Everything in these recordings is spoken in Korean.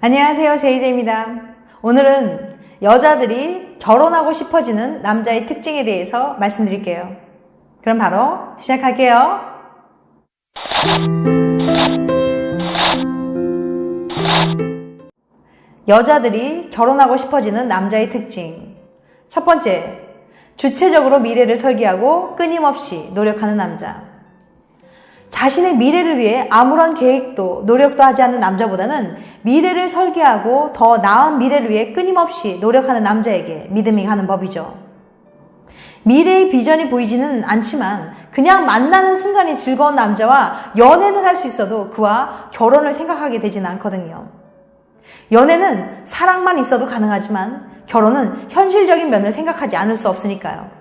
안녕하세요, 제이제입니다. 오늘은 여자들이 결혼하고 싶어지는 남자의 특징에 대해서 말씀드릴게요. 그럼 바로 시작할게요. 여자들이 결혼하고 싶어지는 남자의 특징. 첫 번째, 주체적으로 미래를 설계하고 끊임없이 노력하는 남자. 자신의 미래를 위해 아무런 계획도 노력도 하지 않는 남자보다는 미래를 설계하고 더 나은 미래를 위해 끊임없이 노력하는 남자에게 믿음이 가는 법이죠. 미래의 비전이 보이지는 않지만 그냥 만나는 순간이 즐거운 남자와 연애는 할 수 있어도 그와 결혼을 생각하게 되지는 않거든요. 연애는 사랑만 있어도 가능하지만 결혼은 현실적인 면을 생각하지 않을 수 없으니까요.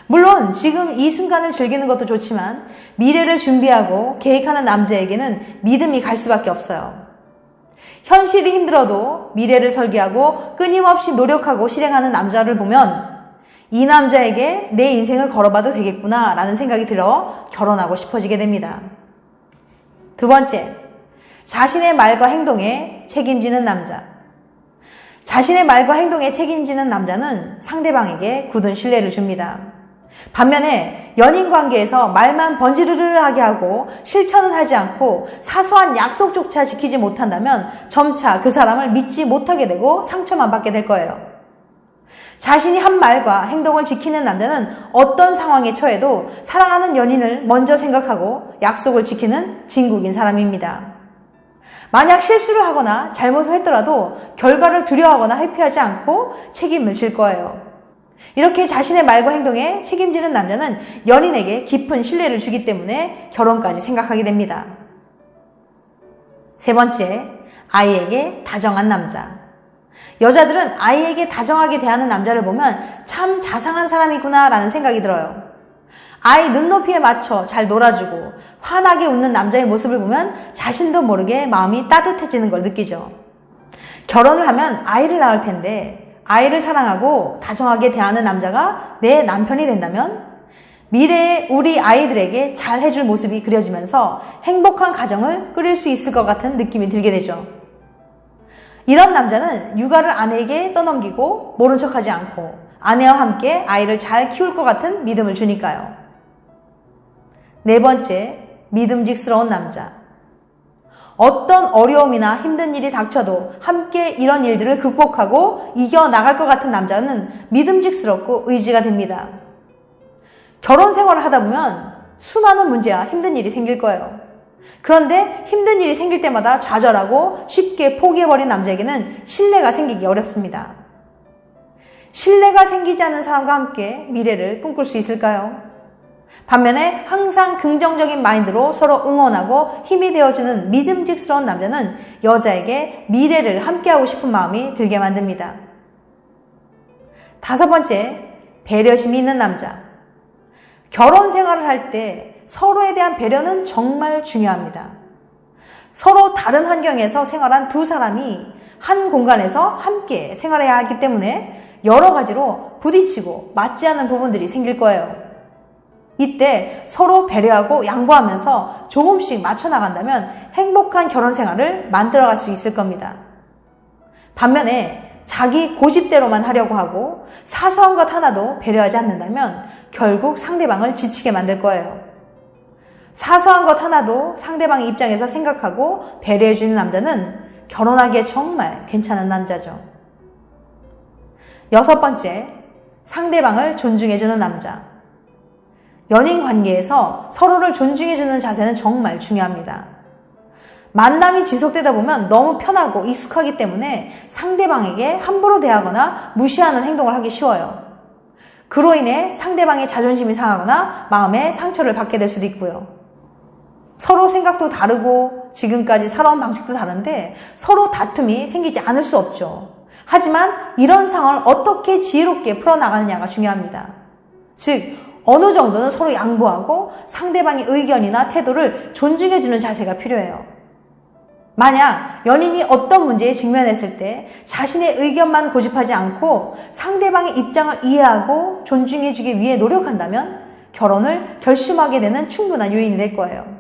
물론 지금 이 순간을 즐기는 것도 좋지만 미래를 준비하고 계획하는 남자에게는 믿음이 갈 수밖에 없어요. 현실이 힘들어도 미래를 설계하고 끊임없이 노력하고 실행하는 남자를 보면 이 남자에게 내 인생을 걸어봐도 되겠구나 라는 생각이 들어 결혼하고 싶어지게 됩니다. 두 번째, 자신의 말과 행동에 책임지는 남자. 자신의 말과 행동에 책임지는 남자는 상대방에게 굳은 신뢰를 줍니다. 반면에 연인 관계에서 말만 번지르르하게 하고 실천은 하지 않고 사소한 약속조차 지키지 못한다면 점차 그 사람을 믿지 못하게 되고 상처만 받게 될 거예요. 자신이 한 말과 행동을 지키는 남자는 어떤 상황에 처해도 사랑하는 연인을 먼저 생각하고 약속을 지키는 진국인 사람입니다. 만약 실수를 하거나 잘못을 했더라도 결과를 두려워하거나 회피하지 않고 책임을 질 거예요. 이렇게 자신의 말과 행동에 책임지는 남자는 연인에게 깊은 신뢰를 주기 때문에 결혼까지 생각하게 됩니다. 세 번째, 아이에게 다정한 남자. 여자들은 아이에게 다정하게 대하는 남자를 보면 참 자상한 사람이구나 라는 생각이 들어요. 아이 눈높이에 맞춰 잘 놀아주고 환하게 웃는 남자의 모습을 보면 자신도 모르게 마음이 따뜻해지는 걸 느끼죠. 결혼을 하면 아이를 낳을 텐데 아이를 사랑하고 다정하게 대하는 남자가 내 남편이 된다면 미래에 우리 아이들에게 잘 해줄 모습이 그려지면서 행복한 가정을 꾸릴 수 있을 것 같은 느낌이 들게 되죠. 이런 남자는 육아를 아내에게 떠넘기고 모른 척하지 않고 아내와 함께 아이를 잘 키울 것 같은 믿음을 주니까요. 네 번째, 믿음직스러운 남자. 어떤 어려움이나 힘든 일이 닥쳐도 함께 이런 일들을 극복하고 이겨나갈 것 같은 남자는 믿음직스럽고 의지가 됩니다. 결혼 생활을 하다 보면 수많은 문제와 힘든 일이 생길 거예요. 그런데 힘든 일이 생길 때마다 좌절하고 쉽게 포기해버린 남자에게는 신뢰가 생기기 어렵습니다. 신뢰가 생기지 않는 사람과 함께 미래를 꿈꿀 수 있을까요? 반면에 항상 긍정적인 마인드로 서로 응원하고 힘이 되어주는 믿음직스러운 남자는 여자에게 미래를 함께하고 싶은 마음이 들게 만듭니다. 다섯 번째, 배려심이 있는 남자. 결혼 생활을 할 때 서로에 대한 배려는 정말 중요합니다. 서로 다른 환경에서 생활한 두 사람이 한 공간에서 함께 생활해야 하기 때문에 여러 가지로 부딪히고 맞지 않는 부분들이 생길 거예요. 이때 서로 배려하고 양보하면서 조금씩 맞춰나간다면 행복한 결혼 생활을 만들어갈 수 있을 겁니다. 반면에 자기 고집대로만 하려고 하고 사소한 것 하나도 배려하지 않는다면 결국 상대방을 지치게 만들 거예요. 사소한 것 하나도 상대방의 입장에서 생각하고 배려해주는 남자는 결혼하기에 정말 괜찮은 남자죠. 여섯 번째, 상대방을 존중해주는 남자. 연인 관계에서 서로를 존중해주는 자세는 정말 중요합니다. 만남이 지속되다 보면 너무 편하고 익숙하기 때문에 상대방에게 함부로 대하거나 무시하는 행동을 하기 쉬워요. 그로 인해 상대방의 자존심이 상하거나 마음에 상처를 받게 될 수도 있고요. 서로 생각도 다르고 지금까지 살아온 방식도 다른데 서로 다툼이 생기지 않을 수 없죠. 하지만 이런 상황을 어떻게 지혜롭게 풀어나가느냐가 중요합니다. 즉, 어느 정도는 서로 양보하고 상대방의 의견이나 태도를 존중해주는 자세가 필요해요. 만약 연인이 어떤 문제에 직면했을 때 자신의 의견만 고집하지 않고 상대방의 입장을 이해하고 존중해주기 위해 노력한다면 결혼을 결심하게 되는 충분한 요인이 될 거예요.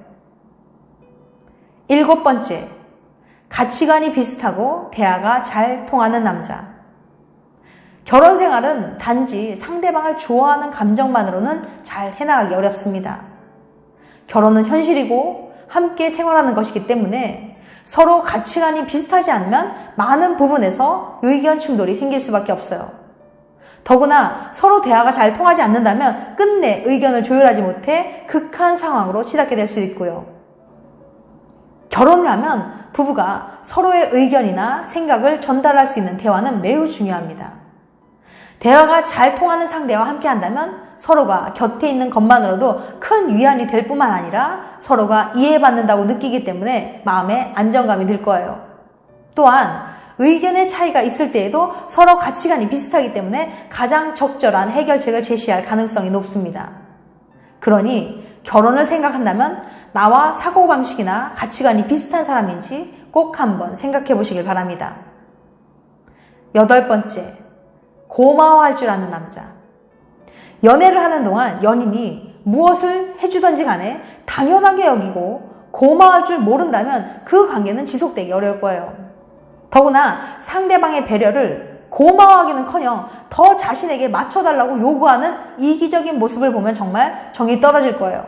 일곱 번째, 가치관이 비슷하고 대화가 잘 통하는 남자. 결혼 생활은 단지 상대방을 좋아하는 감정만으로는 잘 해나가기 어렵습니다. 결혼은 현실이고 함께 생활하는 것이기 때문에 서로 가치관이 비슷하지 않으면 많은 부분에서 의견 충돌이 생길 수밖에 없어요. 더구나 서로 대화가 잘 통하지 않는다면 끝내 의견을 조율하지 못해 극한 상황으로 치닫게 될 수도 있고요. 결혼을 하면 부부가 서로의 의견이나 생각을 전달할 수 있는 대화는 매우 중요합니다. 대화가 잘 통하는 상대와 함께 한다면 서로가 곁에 있는 것만으로도 큰 위안이 될 뿐만 아니라 서로가 이해받는다고 느끼기 때문에 마음에 안정감이 들 거예요. 또한 의견의 차이가 있을 때에도 서로 가치관이 비슷하기 때문에 가장 적절한 해결책을 제시할 가능성이 높습니다. 그러니 결혼을 생각한다면 나와 사고방식이나 가치관이 비슷한 사람인지 꼭 한번 생각해 보시길 바랍니다. 8번째, 고마워할 줄 아는 남자. 연애를 하는 동안 연인이 무엇을 해주던지 간에 당연하게 여기고 고마워할 줄 모른다면 그 관계는 지속되기 어려울 거예요. 더구나 상대방의 배려를 고마워하기는커녕 더 자신에게 맞춰달라고 요구하는 이기적인 모습을 보면 정말 정이 떨어질 거예요.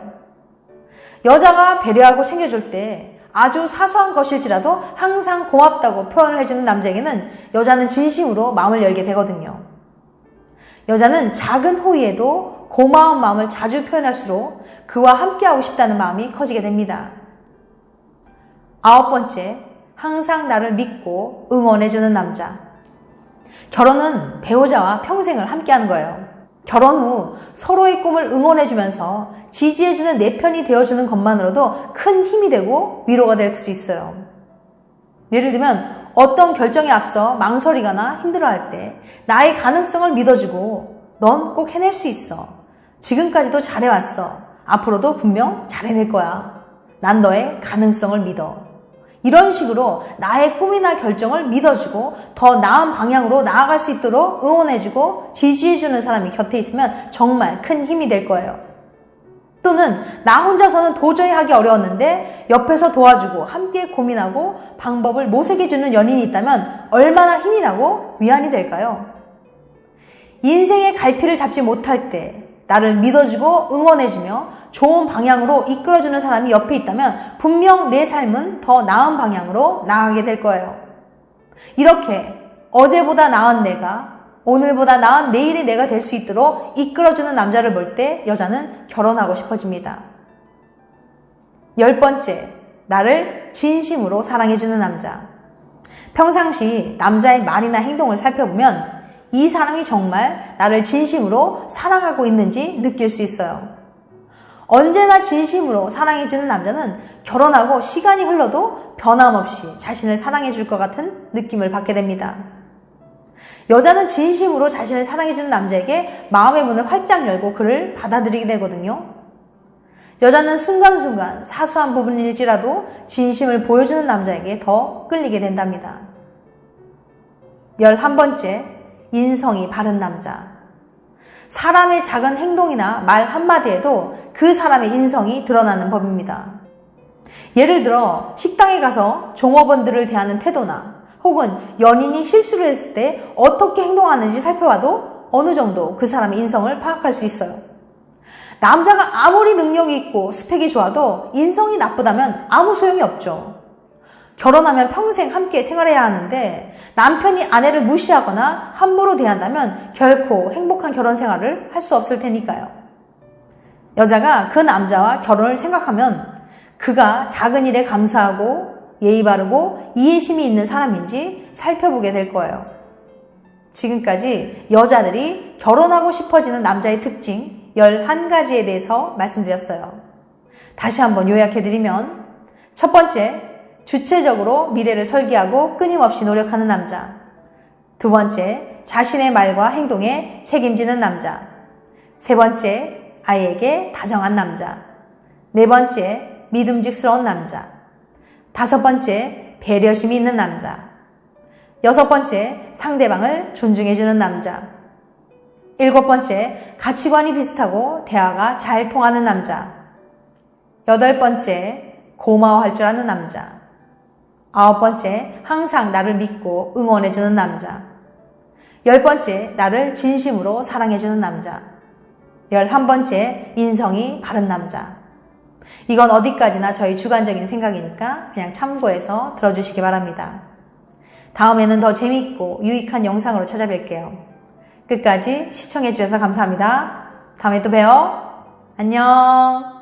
여자가 배려하고 챙겨줄 때 아주 사소한 것일지라도 항상 고맙다고 표현을 해주는 남자에게는 여자는 진심으로 마음을 열게 되거든요. 여자는 작은 호의에도 고마운 마음을 자주 표현할수록 그와 함께하고 싶다는 마음이 커지게 됩니다. 9번째, 항상 나를 믿고 응원해주는 남자. 결혼은 배우자와 평생을 함께하는 거예요. 결혼 후 서로의 꿈을 응원해주면서 지지해주는 내 편이 되어주는 것만으로도 큰 힘이 되고 위로가 될 수 있어요. 예를 들면 어떤 결정에 앞서 망설이거나 힘들어할 때 나의 가능성을 믿어주고 넌 꼭 해낼 수 있어. 지금까지도 잘해왔어. 앞으로도 분명 잘해낼 거야. 난 너의 가능성을 믿어. 이런 식으로 나의 꿈이나 결정을 믿어주고 더 나은 방향으로 나아갈 수 있도록 응원해주고 지지해주는 사람이 곁에 있으면 정말 큰 힘이 될 거예요. 또는 나 혼자서는 도저히 하기 어려웠는데 옆에서 도와주고 함께 고민하고 방법을 모색해주는 연인이 있다면 얼마나 힘이 나고 위안이 될까요? 인생의 갈피를 잡지 못할 때 나를 믿어주고 응원해주며 좋은 방향으로 이끌어주는 사람이 옆에 있다면 분명 내 삶은 더 나은 방향으로 나아가게 될 거예요. 이렇게 어제보다 나은 내가 오늘보다 나은 내일의 내가 될 수 있도록 이끌어주는 남자를 볼 때 여자는 결혼하고 싶어집니다. 10번째, 나를 진심으로 사랑해주는 남자. 평상시 남자의 말이나 행동을 살펴보면 이 사람이 정말 나를 진심으로 사랑하고 있는지 느낄 수 있어요. 언제나 진심으로 사랑해주는 남자는 결혼하고 시간이 흘러도 변함없이 자신을 사랑해줄 것 같은 느낌을 받게 됩니다. 여자는 진심으로 자신을 사랑해주는 남자에게 마음의 문을 활짝 열고 그를 받아들이게 되거든요. 여자는 순간순간 사소한 부분일지라도 진심을 보여주는 남자에게 더 끌리게 된답니다. 11번째, 인성이 바른 남자. 사람의 작은 행동이나 말 한마디에도 그 사람의 인성이 드러나는 법입니다. 예를 들어 식당에 가서 종업원들을 대하는 태도나 혹은 연인이 실수를 했을 때 어떻게 행동하는지 살펴봐도 어느 정도 그 사람의 인성을 파악할 수 있어요. 남자가 아무리 능력이 있고 스펙이 좋아도 인성이 나쁘다면 아무 소용이 없죠. 결혼하면 평생 함께 생활해야 하는데 남편이 아내를 무시하거나 함부로 대한다면 결코 행복한 결혼 생활을 할 수 없을 테니까요. 여자가 그 남자와 결혼을 생각하면 그가 작은 일에 감사하고 예의 바르고 이해심이 있는 사람인지 살펴보게 될 거예요. 지금까지 여자들이 결혼하고 싶어지는 남자의 특징 11가지에 대해서 말씀드렸어요. 다시 한번 요약해드리면 첫 번째, 주체적으로 미래를 설계하고 끊임없이 노력하는 남자. 두 번째, 자신의 말과 행동에 책임지는 남자. 세 번째, 아이에게 다정한 남자. 네 번째, 믿음직스러운 남자. 다섯 번째, 배려심이 있는 남자. 여섯 번째, 상대방을 존중해주는 남자. 일곱 번째, 가치관이 비슷하고 대화가 잘 통하는 남자. 여덟 번째, 고마워할 줄 아는 남자. 9번째, 항상 나를 믿고 응원해주는 남자. 10번째, 나를 진심으로 사랑해주는 남자. 11번째, 인성이 바른 남자. 이건 어디까지나 저희 주관적인 생각이니까 그냥 참고해서 들어주시기 바랍니다. 다음에는 더 재미있고 유익한 영상으로 찾아뵐게요. 끝까지 시청해주셔서 감사합니다. 다음에 또 봬요. 안녕.